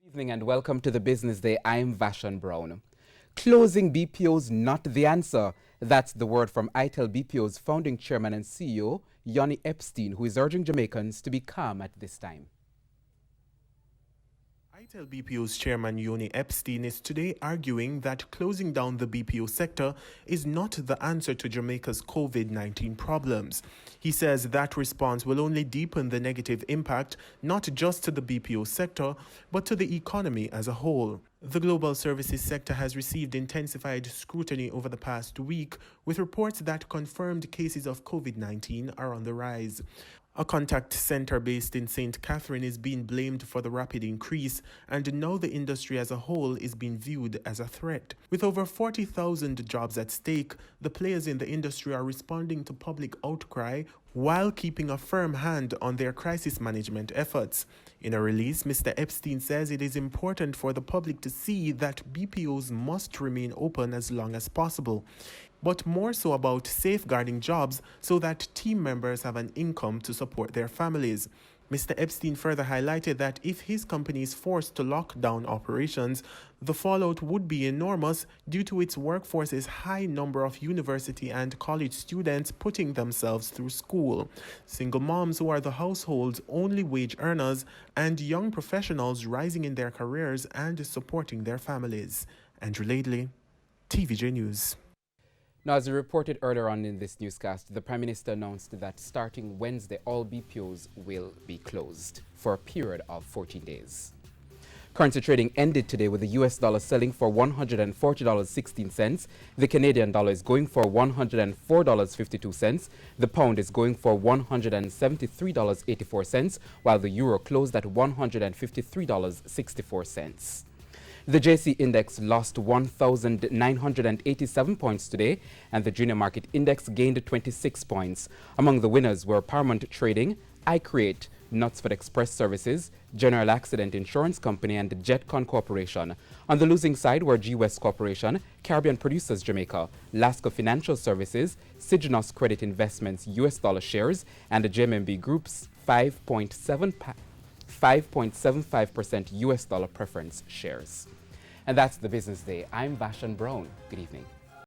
Good evening and welcome to the Business Day. I'm Vashon Brown. Closing BPOs not the answer. That's the word from ITEL BPO's founding chairman and CEO, Yoni Epstein, who is urging Jamaicans to be calm at this time. ITEL BPO's chairman Yoni Epstein is today arguing that closing down the BPO sector is not the answer to Jamaica's COVID-19 problems. He says that response will only deepen the negative impact not just to the BPO sector, but to the economy as a whole. The global services sector has received intensified scrutiny over the past week, with reports that confirmed cases of COVID-19 are on the rise. A contact center based in St. Catherine is being blamed for the rapid increase, and now the industry as a whole is being viewed as a threat. With over 40,000 jobs at stake, the players in the industry are responding to public outcry while keeping a firm hand on their crisis management efforts. In a release, Mr. Epstein says it is important for the public to see that BPOs must remain open as long as possible, but more so about safeguarding jobs so that team members have an income to support their families. Mr. Epstein further highlighted that if his company is forced to lock down operations, the fallout would be enormous due to its workforce's high number of university and college students putting themselves through school, single moms who are the household's only wage earners, and young professionals rising in their careers and supporting their families. Andrew Laidley, TVJ News. Now, as we reported earlier on in this newscast, the Prime Minister announced that starting Wednesday, all BPOs will be closed for a period of 14 days. Currency trading ended today with the US dollar selling for $140.16. The Canadian dollar is going for $104.52. The pound is going for $173.84, while the euro closed at $153.64. The JC Index lost 1,987 points today, and the Junior Market Index gained 26 points. Among the winners were Paramount Trading, iCreate, Knutsford Express Services, General Accident Insurance Company, and Jetcon Corporation. On the losing side were G West Corporation, Caribbean Producers Jamaica, Lasco Financial Services, Syginos Credit Investments US dollar shares, and the JMMB Group's 5.75% US dollar preference shares. And that's the Business Day. I'm Vashon Brown. Good evening.